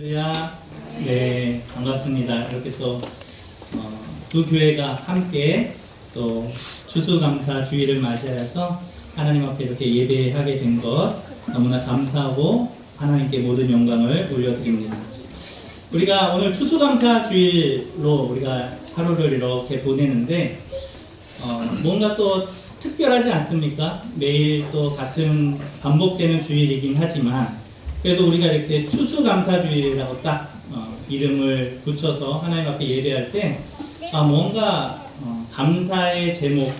할렐루야. 네, 반갑습니다. 이렇게 또 두 교회가 함께 또 추수감사 주일을 맞이해서 하나님 앞에 이렇게 예배하게 된 것 너무나 감사하고 하나님께 모든 영광을 올려드립니다. 우리가 오늘 추수감사 주일로 우리가 하루를 이렇게 보내는데 뭔가 또 특별하지 않습니까? 매일 또 같은 반복되는 주일이긴 하지만 그래도 우리가 이렇게 추수감사주일이라고 딱 이름을 붙여서 하나님 앞에 예배할 때 뭔가 감사의 제목,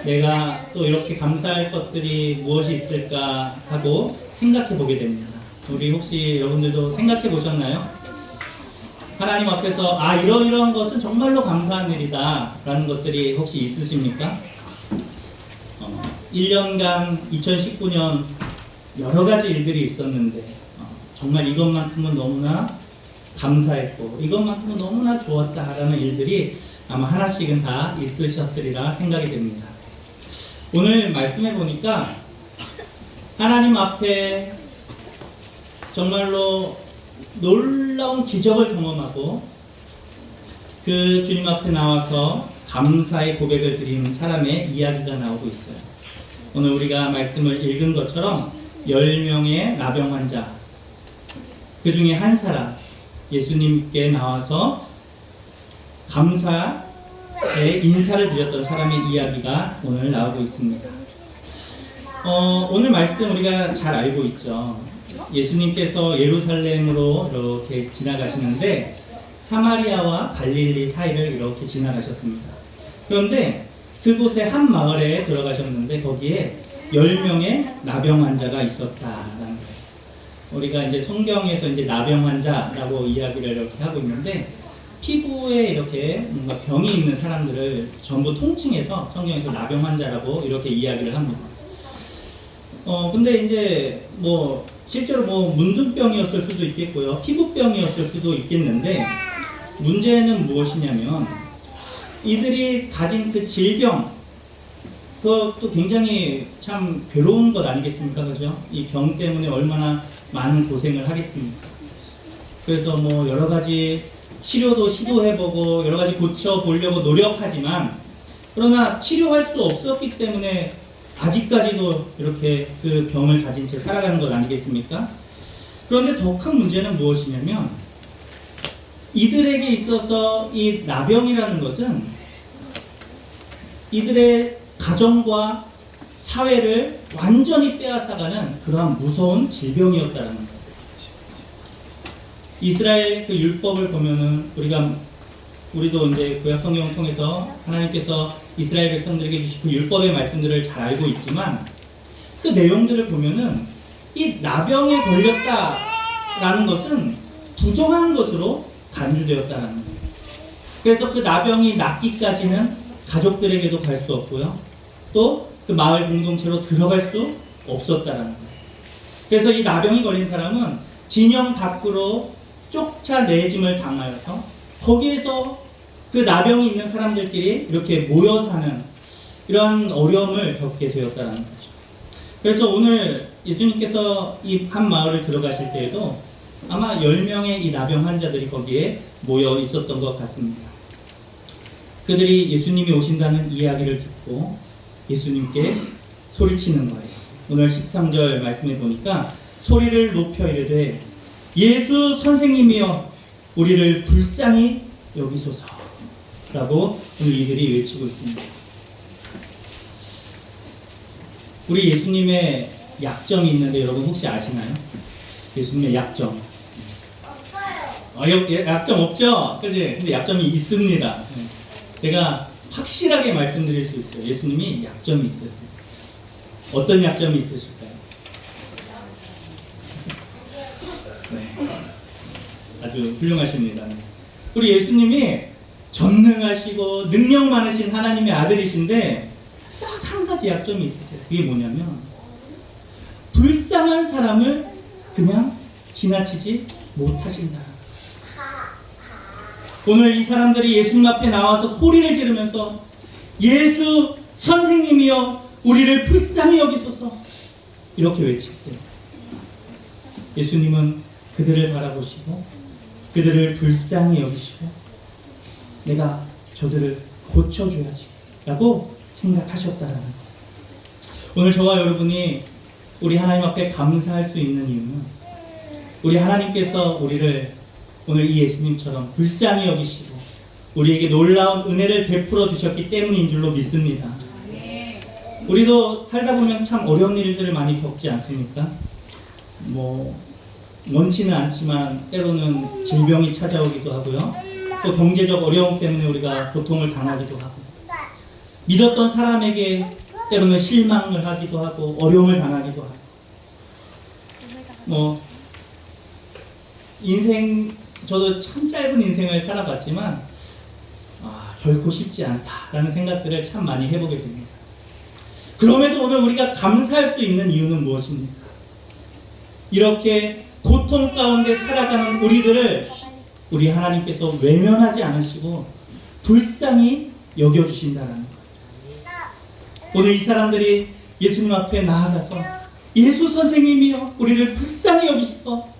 내가 또 이렇게 감사할 것들이 무엇이 있을까 하고 생각해 보게 됩니다. 우리 혹시 여러분들도 생각해 보셨나요? 하나님 앞에서 이러이러한 것은 정말로 감사한 일이다 라는 것들이 혹시 있으십니까? 1년간 2019년 여러 가지 일들이 있었는데 정말 이것만큼은 너무나 감사했고 이것만큼은 너무나 좋았다라는 일들이 아마 하나씩은 다 있으셨으리라 생각이 됩니다. 오늘 말씀해 보니까 하나님 앞에 정말로 놀라운 기적을 경험하고 그 주님 앞에 나와서 감사의 고백을 드리는 사람의 이야기가 나오고 있어요. 오늘 우리가 말씀을 읽은 것처럼 10명의 나병 환자, 그 중에 한 사람, 예수님께 나와서 감사의 인사를 드렸던 사람의 이야기가 오늘 나오고 있습니다. 오늘 말씀 우리가 잘 알고 있죠. 예수님께서 예루살렘으로 이렇게 지나가시는데 사마리아와 갈릴리 사이를 이렇게 지나가셨습니다. 그런데 그곳에 한 마을에 들어가셨는데 거기에 10명의 나병 환자가 있었다라는 거예요. 우리가 이제 성경에서 이제 나병 환자라고 이야기를 이렇게 하고 있는데 피부에 이렇게 뭔가 병이 있는 사람들을 전부 통칭해서 성경에서 나병 환자라고 이렇게 이야기를 합니다. 근데 이제 실제로 문둥병이었을 수도 있겠고요. 피부병이었을 수도 있겠는데 문제는 무엇이냐면 이들이 가진 그 질병, 그것도 굉장히 참 괴로운 것 아니겠습니까? 그죠? 이 병 때문에 얼마나 많은 고생을 하겠습니까? 그래서 여러 가지 치료도 시도해보고 여러 가지 고쳐보려고 노력하지만 그러나 치료할 수 없었기 때문에 아직까지도 이렇게 그 병을 가진 채 살아가는 것 아니겠습니까? 그런데 더 큰 문제는 무엇이냐면 이들에게 있어서 이 나병이라는 것은 이들의 가정과 사회를 완전히 빼앗아가는 그러한 무서운 질병이었다는 거예요. 이스라엘 그 율법을 보면은 우리도 이제 구약 성경을 통해서 하나님께서 이스라엘 백성들에게 주신 그 율법의 말씀들을 잘 알고 있지만 그 내용들을 보면은 이 나병에 걸렸다라는 것은 부정한 것으로 간주되었다는 거예요. 그래서 그 나병이 낫기까지는 가족들에게도 갈 수 없고요. 또 그 마을 공동체로 들어갈 수 없었다는 거예요. 그래서 이 나병이 걸린 사람은 진영 밖으로 쫓아내짐을 당하여서 거기에서 그 나병이 있는 사람들끼리 이렇게 모여 사는 이러한 어려움을 겪게 되었다는 거죠. 그래서 오늘 예수님께서 이 한 마을을 들어가실 때에도 아마 10명의 이 나병 환자들이 거기에 모여 있었던 것 같습니다. 그들이 예수님이 오신다는 이야기를 듣고 예수님께 소리치는 거예요. 오늘 13절 말씀해 보니까 소리를 높여 이르되 예수 선생님이여 우리를 불쌍히 여기소서 라고 오늘 이들이 외치고 있습니다. 우리 예수님의 약점이 있는데 여러분 혹시 아시나요? 예수님의 약점. 약점 없죠? 그지? 근데 약점이 있습니다. 제가 확실하게 말씀드릴 수 있어요. 예수님이 약점이 있으세요. 어떤 약점이 있으실까요? 네. 아주 훌륭하십니다. 우리 예수님이 전능하시고 능력 많으신 하나님의 아들이신데 딱 한 가지 약점이 있으세요. 그게 뭐냐면 불쌍한 사람을 그냥 지나치지 못하신다. 오늘 이 사람들이 예수님 앞에 나와서 소리를 지르면서 예수 선생님이여 우리를 불쌍히 여기소서 이렇게 외칠 때 예수님은 그들을 바라보시고 그들을 불쌍히 여기시고 내가 저들을 고쳐줘야지 라고 생각하셨다는 것. 오늘 저와 여러분이 우리 하나님 앞에 감사할 수 있는 이유는 우리 하나님께서 우리를 오늘 이 예수님처럼 불쌍히 여기시고 우리에게 놀라운 은혜를 베풀어 주셨기 때문인 줄로 믿습니다. 우리도 살다 보면 참 어려운 일들을 많이 겪지 않습니까? 원치는 않지만 때로는 질병이 찾아오기도 하고요. 또 경제적 어려움 때문에 우리가 고통을 당하기도 하고, 믿었던 사람에게 때로는 실망을 하기도 하고 어려움을 당하기도 하고, 저도 참 짧은 인생을 살아봤지만 결코 쉽지 않다라는 생각들을 참 많이 해보게 됩니다. 그럼에도 오늘 우리가 감사할 수 있는 이유는 무엇입니까? 이렇게 고통 가운데 살아가는 우리들을 우리 하나님께서 외면하지 않으시고 불쌍히 여겨주신다는 것. 오늘 이 사람들이 예수님 앞에 나아가서 예수 선생님이여 우리를 불쌍히 여기시고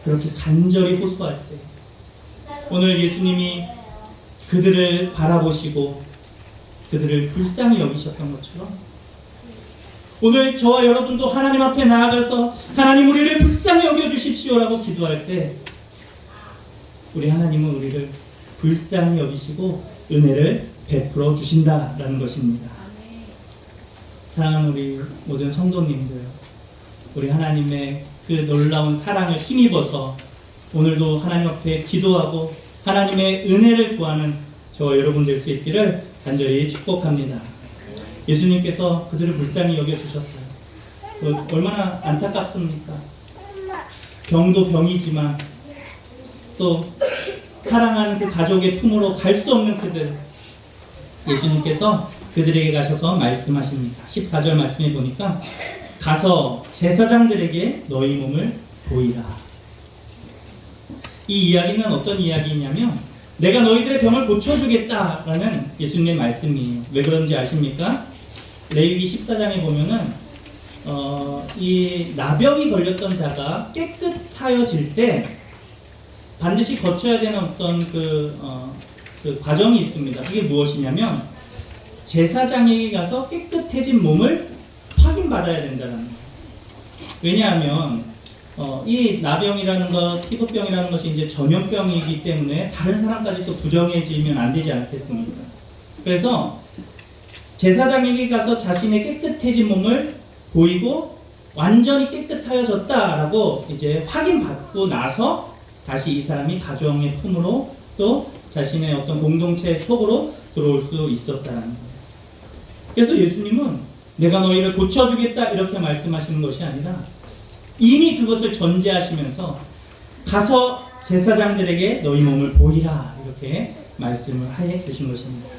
그렇게 간절히 호소할 때 오늘 예수님이 그들을 바라보시고 그들을 불쌍히 여기셨던 것처럼 오늘 저와 여러분도 하나님 앞에 나아가서 하나님 우리를 불쌍히 여겨주십시오라고 기도할 때 우리 하나님은 우리를 불쌍히 여기시고 은혜를 베풀어 주신다라는 것입니다. 사랑하는 우리 모든 성도님들, 우리 하나님의 그 놀라운 사랑을 힘입어서 오늘도 하나님 앞에 기도하고 하나님의 은혜를 구하는 저와 여러분 될 수 있기를 간절히 축복합니다. 예수님께서 그들을 불쌍히 여겨주셨어요. 얼마나 안타깝습니까? 병도 병이지만 또 사랑하는 그 가족의 품으로 갈 수 없는 그들, 예수님께서 그들에게 가셔서 말씀하십니다. 14절 말씀해 보니까 가서 제사장들에게 너희 몸을 보이라. 이 이야기는 어떤 이야기냐면 내가 너희들의 병을 고쳐주겠다라는 예수님의 말씀이에요. 왜 그런지 아십니까? 레위기 14장에 보면은 이 나병이 걸렸던 자가 깨끗하여질 때 반드시 거쳐야 되는 어떤 그 과정이 있습니다. 그게 무엇이냐면 제사장에게 가서 깨끗해진 몸을 확인받아야 된다는 거예요. 왜냐하면 이 나병이라는 것, 피부병이라는 것이 이제 전염병이기 때문에 다른 사람까지 또 부정해지면 안 되지 않겠습니까? 그래서 제사장에게 가서 자신의 깨끗해진 몸을 보이고 완전히 깨끗하여졌다라고 이제 확인받고 나서 다시 이 사람이 가정의 품으로 또 자신의 어떤 공동체 속으로 들어올 수 있었다는 거예요. 그래서 예수님은 내가 너희를 고쳐주겠다 이렇게 말씀하시는 것이 아니라 이미 그것을 전제하시면서 가서 제사장들에게 너희 몸을 보이라 이렇게 말씀을 해 주신 것입니다.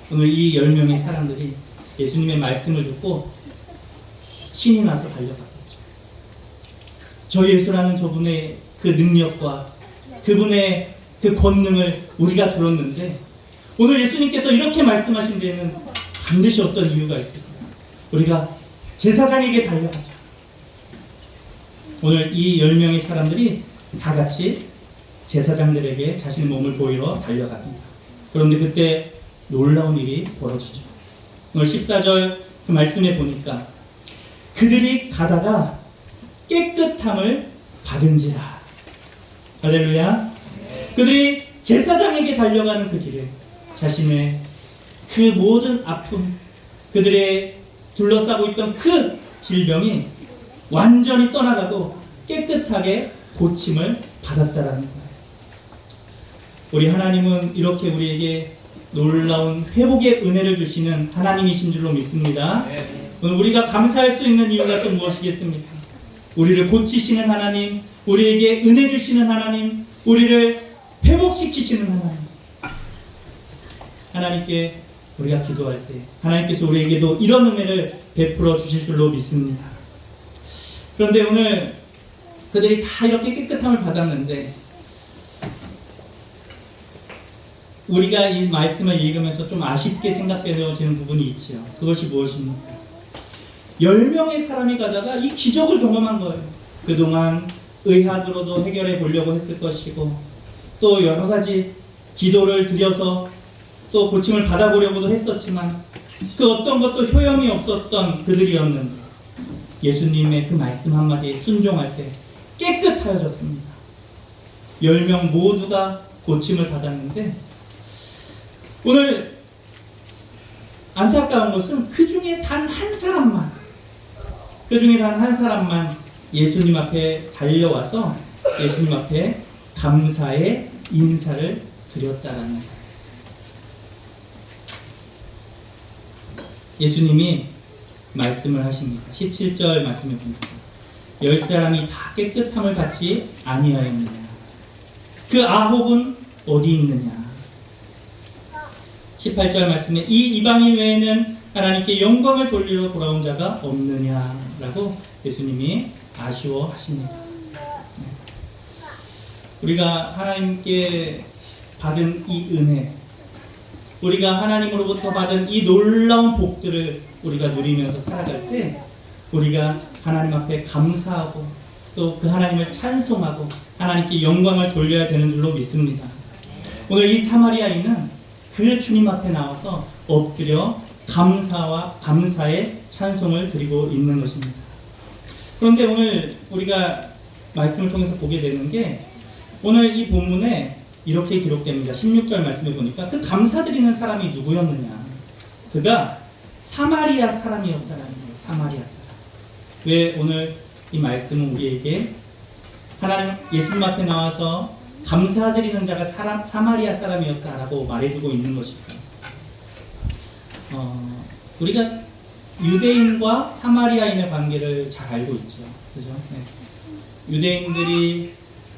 오늘 이 10명의 사람들이 예수님의 말씀을 듣고 신이 나서 달려갔겠죠. 저 예수라는 저분의 그 능력과 그분의 그 권능을 우리가 들었는데 오늘 예수님께서 이렇게 말씀하신 데에는 반드시 어떤 이유가 있을 거예요. 우리가 제사장에게 달려가자. 오늘 이 10명의 사람들이 다 같이 제사장들에게 자신의 몸을 보이러 달려갑니다. 그런데 그때 놀라운 일이 벌어지죠. 오늘 14절 그 말씀에 보니까 그들이 가다가 깨끗함을 받은지라. 할렐루야. 그들이 제사장에게 달려가는 그 길에 자신의 그 모든 아픔, 그들의 둘러싸고 있던 그 질병이 완전히 떠나가고 깨끗하게 고침을 받았다라는 거예요. 우리 하나님은 이렇게 우리에게 놀라운 회복의 은혜를 주시는 하나님이신 줄로 믿습니다. 오늘 우리가 감사할 수 있는 이유가 또 무엇이겠습니까? 우리를 고치시는 하나님, 우리에게 은혜 주시는 하나님, 우리를 회복시키시는 하나님. 하나님께 우리가 기도할 때 하나님께서 우리에게도 이런 은혜를 베풀어 주실 줄로 믿습니다. 그런데 오늘 그들이 다 이렇게 깨끗함을 받았는데 우리가 이 말씀을 읽으면서 좀 아쉽게 생각되어지는 부분이 있죠. 그것이 무엇입니까? 10명의 사람이 가다가 이 기적을 경험한 거예요. 그동안 의학으로도 해결해 보려고 했을 것이고 또 여러 가지 기도를 드려서 또 고침을 받아보려고도 했었지만 그 어떤 것도 효험이 없었던 그들이었는데 예수님의 그 말씀 한마디에 순종할 때 깨끗하여졌습니다. 10명 모두가 고침을 받았는데 오늘 안타까운 것은 그 중에 단 한 사람만 예수님 앞에 달려와서 예수님 앞에 감사의 인사를 드렸다라는 거예요. 예수님이 말씀을 하십니다. 17절 말씀해 봅니다. 10사람이 다 깨끗함을 받지 아니하였느냐? 그 아홉은 어디 있느냐? 18절 말씀에 이 이방인 외에는 하나님께 영광을 돌리러 돌아온 자가 없느냐라고 예수님이 아쉬워하십니다. 우리가 하나님께 받은 이 은혜, 우리가 하나님으로부터 받은 이 놀라운 복들을 우리가 누리면서 살아갈 때 우리가 하나님 앞에 감사하고 또 그 하나님을 찬송하고 하나님께 영광을 돌려야 되는 줄로 믿습니다. 오늘 이 사마리아인은 그 주님 앞에 나와서 엎드려 감사의 찬송을 드리고 있는 것입니다. 그런데 오늘 우리가 말씀을 통해서 보게 되는 게 오늘 이 본문에 이렇게 기록됩니다. 16절 말씀을 보니까 그 감사드리는 사람이 누구였느냐? 그가 사마리아 사람이었다라는 거예요. 사마리아 사람. 왜 오늘 이 말씀은 우리에게 하나님 예수님 앞에 나와서 감사드리는 자가 사마리아 사람이었다라고 말해주고 있는 것일까요? 우리가 유대인과 사마리아인의 관계를 잘 알고 있죠. 그죠? 네. 유대인들이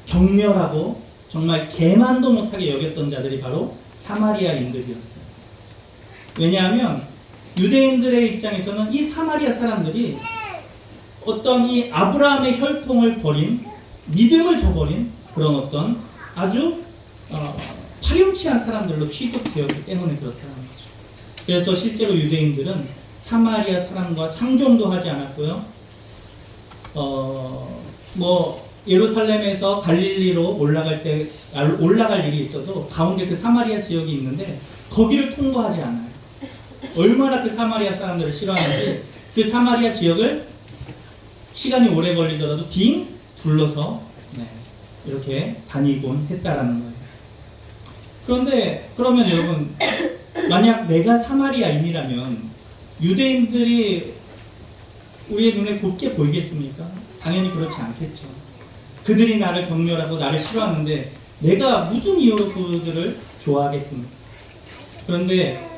경멸하고 정말 개만도 못하게 여겼던 자들이 바로 사마리아인들이었어요. 왜냐하면 유대인들의 입장에서는 이 사마리아 사람들이 어떤 이 아브라함의 혈통을 버린 믿음을 저버린 그런 어떤 아주 파렴치한 사람들로 취급되었기 때문에 그렇다는 거죠. 그래서 실제로 유대인들은 사마리아 사람과 상종도 하지 않았고요. 예루살렘에서 갈릴리로 올라갈 일이 있어도 가운데 그 사마리아 지역이 있는데 거기를 통과하지 않아요. 얼마나 그 사마리아 사람들을 싫어하는지 그 사마리아 지역을 시간이 오래 걸리더라도 빙 둘러서 이렇게 다니곤 했다라는 거예요. 그런데 그러면 여러분 만약 내가 사마리아인이라면 유대인들이 우리의 눈에 곱게 보이겠습니까? 당연히 그렇지 않겠죠. 그들이 나를 경멸하고 나를 싫어하는데 내가 무슨 이유로 그들을 좋아하겠습니까? 그런데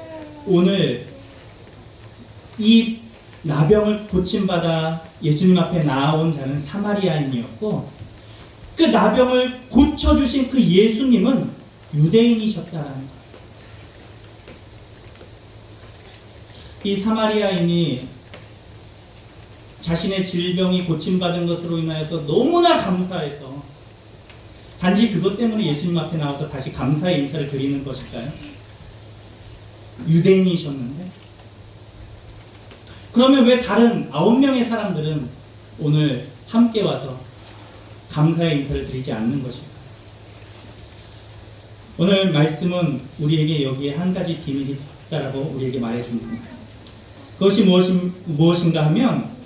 오늘 이 나병을 고침받아 예수님 앞에 나아온 자는 사마리아인이었고 그 나병을 고쳐주신 그 예수님은 유대인이셨다라는 거예요. 이 사마리아인이 자신의 질병이 고침받은 것으로 인하여서 너무나 감사해서 단지 그것 때문에 예수님 앞에 나와서 다시 감사의 인사를 드리는 것일까요? 유대인이셨는데 그러면 왜 다른 9명의 사람들은 오늘 함께 와서 감사의 인사를 드리지 않는 것일까요? 오늘 말씀은 우리에게 여기에 한 가지 비밀이 있다라고 우리에게 말해줍니다. 그것이 무엇인가 하면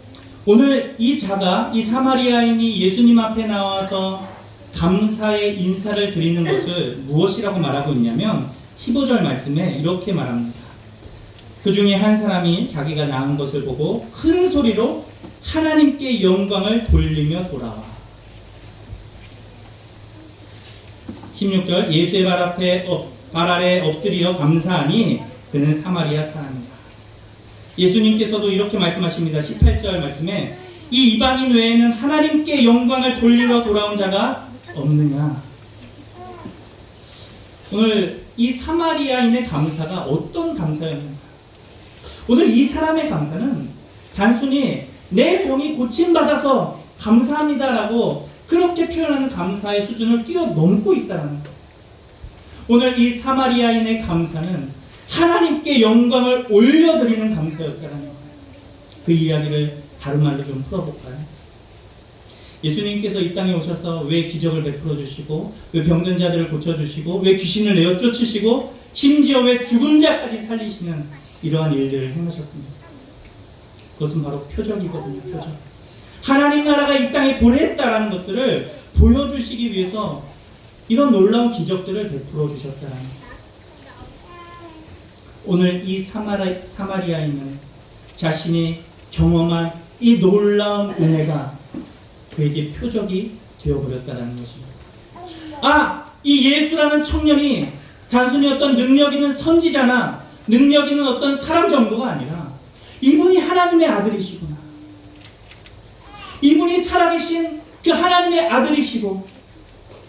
오늘 이 사마리아인이 예수님 앞에 나와서 감사의 인사를 드리는 것을 무엇이라고 말하고 있냐면 15절 말씀에 이렇게 말합니다. 그 중에 한 사람이 자기가 낳은 것을 보고 큰 소리로 하나님께 영광을 돌리며 돌아와. 16절 예수의 발 아래 엎드려 감사하니 그는 사마리아 사람이라. 예수님께서도 이렇게 말씀하십니다. 18절 말씀에 이 이방인 외에는 하나님께 영광을 돌리러 돌아온 자가 없느냐. 오늘 이 사마리아인의 감사가 어떤 감사였는가? 오늘 이 사람의 감사는 단순히 내 병이 고침받아서 감사합니다라고 그렇게 표현하는 감사의 수준을 뛰어넘고 있다는 거예요. 오늘 이 사마리아인의 감사는 하나님께 영광을 올려드리는 감사였다는 거예요. 그 이야기를 다른 말로 좀 풀어볼까요? 예수님께서 이 땅에 오셔서 왜 기적을 베풀어 주시고, 왜 병든 자들을 고쳐주시고, 왜 귀신을 내어 쫓으시고, 심지어 왜 죽은 자까지 살리시는 이러한 일들을 행하셨습니다. 그것은 바로 표적이거든요. 표적. 하나님 나라가 이 땅에 도래했다라는 것들을 보여주시기 위해서 이런 놀라운 기적들을 베풀어 주셨다는 것. 오늘 이 사마리아인은 자신이 경험한 이 놀라운 은혜가 그에게 표적이 되어버렸다는 것입니다. 이 예수라는 청년이 단순히 어떤 능력 있는 선지자나 능력 있는 어떤 사람 정도가 아니라 이분이 하나님의 아들이시구나. 이분이 살아계신 그 하나님의 아들이시고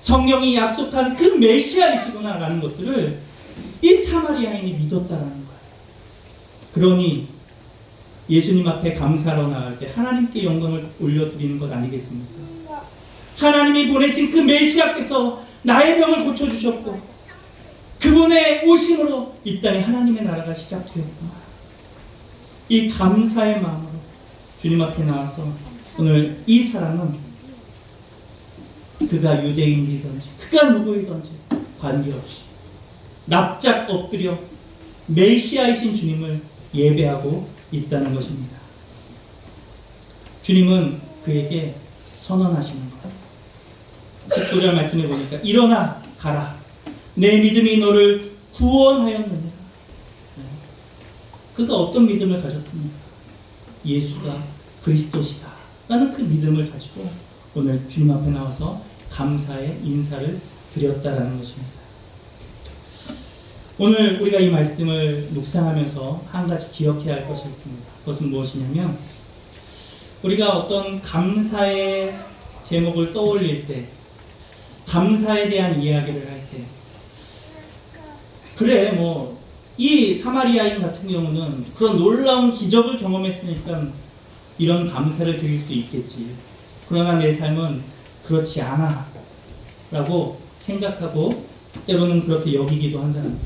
성경이 약속한 그 메시아이시구나 라는 것들을 이 사마리아인이 믿었다라는 거예요. 그러니 예수님 앞에 감사로 나갈 때 하나님께 영광을 올려드리는 것 아니겠습니까? 하나님이 보내신 그 메시아께서 나의 병을 고쳐주셨고 그분의 오심으로 이 땅에 하나님의 나라가 시작되었구나. 이 감사의 마음으로 주님 앞에 나와서 오늘 이 사람은 그가 유대인이든지 그가 누구이든지 관계없이 납작 엎드려 메시아이신 주님을 예배하고 있다는 것입니다. 주님은 그에게 선언하시는 거예요. 19절 말씀해 보니까 일어나 가라. 내 믿음이 너를 구원하였느니라. 그가 어떤 믿음을 가졌습니까? 예수가 그리스도시다 라는 그 믿음을 가지고 오늘 주님 앞에 나와서 감사의 인사를 드렸다라는 것입니다. 오늘 우리가 이 말씀을 묵상하면서 한 가지 기억해야 할 것이 있습니다. 그것은 무엇이냐면 우리가 어떤 감사의 제목을 떠올릴 때 감사에 대한 이야기를 할 때 그래 이 사마리아인 같은 경우는 그런 놀라운 기적을 경험했으니까 이런 감사를 드릴 수 있겠지. 그러나 내 삶은 그렇지 않아 라고 생각하고 때로는 그렇게 여기기도 한다는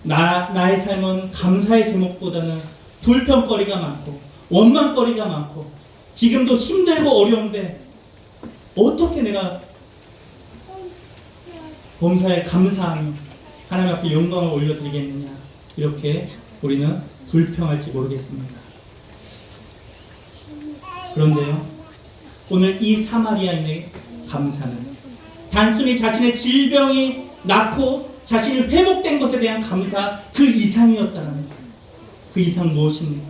거예요. 나의 삶은 감사의 제목보다는 불평거리가 많고 원망거리가 많고 지금도 힘들고 어려운데 어떻게 내가 범사에 감사하며 하나님 앞에 영광을 올려드리겠느냐, 이렇게 우리는 불평할지 모르겠습니다. 그런데요, 오늘 이 사마리아인의 감사는 단순히 자신의 질병이 낫고 자신이 회복된 것에 대한 감사 그 이상이었다는 거예요. 그 이상 무엇입니까?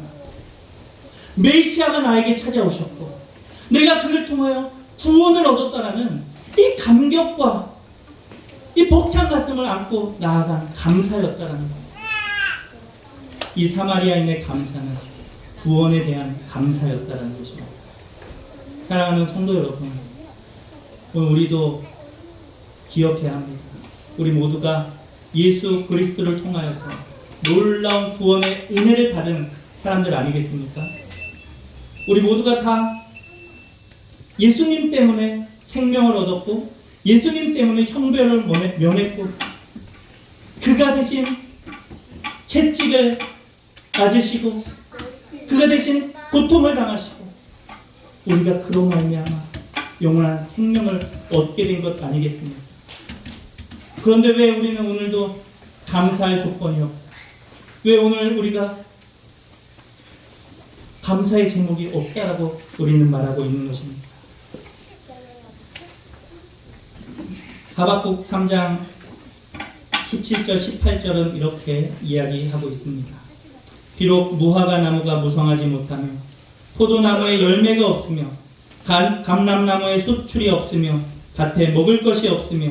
메시아가 나에게 찾아오셨고 내가 그를 통하여 구원을 얻었다라는 이 감격과 이 벅찬 가슴을 안고 나아간 감사였다라는 거예요. 이 사마리아인의 감사는 구원에 대한 감사였다라는 것입니다. 사랑하는 성도 여러분, 오늘 우리도 기억해야 합니다. 우리 모두가 예수 그리스도를 통하여서 놀라운 구원의 은혜를 받은 사람들 아니겠습니까? 우리 모두가 다 예수님 때문에 생명을 얻었고 예수님 때문에 형벌을 면했고 그가 대신 채찍을 맞으시고 그가 대신 고통을 당하시고 우리가 그로 말미암아 영원한 생명을 얻게 된 것 아니겠습니까? 그런데 왜 우리는 오늘도 감사할 조건이 없고 왜 오늘 우리가 감사의 제목이 없다라고 우리는 말하고 있는 것입니다. 하박국 3장 17절 18절은 이렇게 이야기하고 있습니다. 비록 무화과 나무가 무성하지 못하며 포도나무에 열매가 없으며 감람나무에 수출이 없으며 밭에 먹을 것이 없으며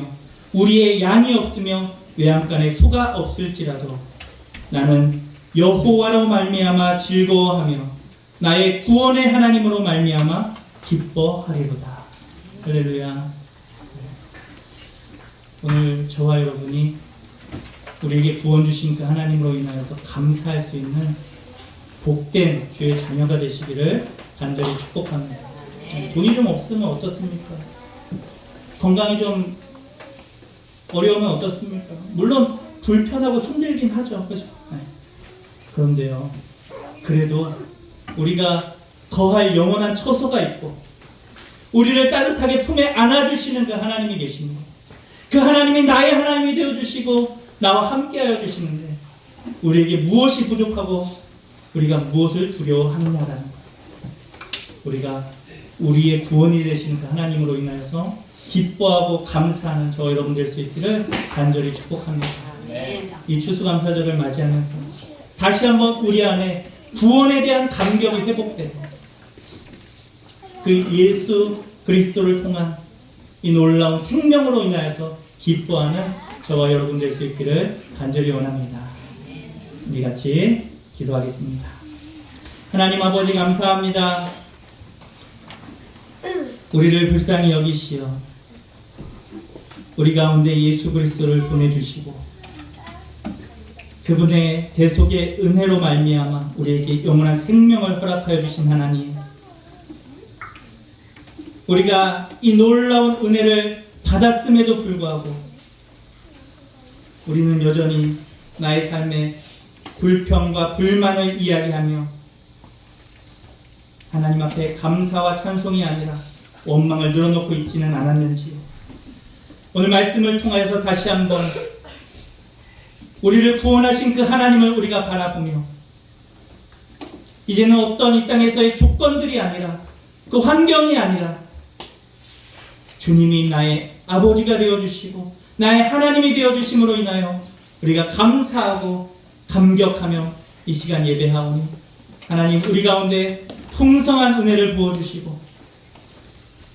우리의 양이 없으며 외양간에 소가 없을지라도 나는 여호와로 말미암아 즐거워하며 나의 구원의 하나님으로 말미암아 기뻐하리로다. 할렐루야. 오늘 저와 여러분이 우리에게 구원 주신 그 하나님으로 인하여서 감사할 수 있는 복된 주의 자녀가 되시기를 간절히 축복합니다. 돈이 좀 없으면 어떻습니까? 건강이 좀 어려우면 어떻습니까? 물론 불편하고 힘들긴 하죠. 그렇죠? 네. 그런데요, 그래도 우리가 거할 영원한 처소가 있고 우리를 따뜻하게 품에 안아주시는 그 하나님이 계십니다. 그 하나님이 나의 하나님이 되어주시고 나와 함께하여 주시는데 우리에게 무엇이 부족하고 우리가 무엇을 두려워하느냐라는 것. 우리가 우리의 구원이 되시는 그 하나님으로 인하여서 기뻐하고 감사하는 저 여러분 될 수 있기를 간절히 축복합니다. 이 추수감사절을 맞이하면서 다시 한번 우리 안에 구원에 대한 감격이 회복되고 그 예수 그리스도를 통한 이 놀라운 생명으로 인하여서 기뻐하는 저와 여러분 될 수 있기를 간절히 원합니다. 우리 같이 기도하겠습니다. 하나님 아버지 감사합니다. 우리를 불쌍히 여기시어 우리 가운데 예수 그리스도를 보내주시고 그분의 대속의 은혜로 말미암아 우리에게 영원한 생명을 허락하여 주신 하나님, 우리가 이 놀라운 은혜를 받았음에도 불구하고 우리는 여전히 나의 삶에 불평과 불만을 이야기하며 하나님 앞에 감사와 찬송이 아니라 원망을 늘어놓고 있지는 않았는지요. 오늘 말씀을 통하여서 다시 한번 우리를 구원하신 그 하나님을 우리가 바라보며 이제는 어떤 이 땅에서의 조건들이 아니라 그 환경이 아니라 주님이 나의 아버지가 되어주시고 나의 하나님이 되어주심으로 인하여 우리가 감사하고 감격하며 이 시간 예배하오니 하나님 우리 가운데 풍성한 은혜를 부어주시고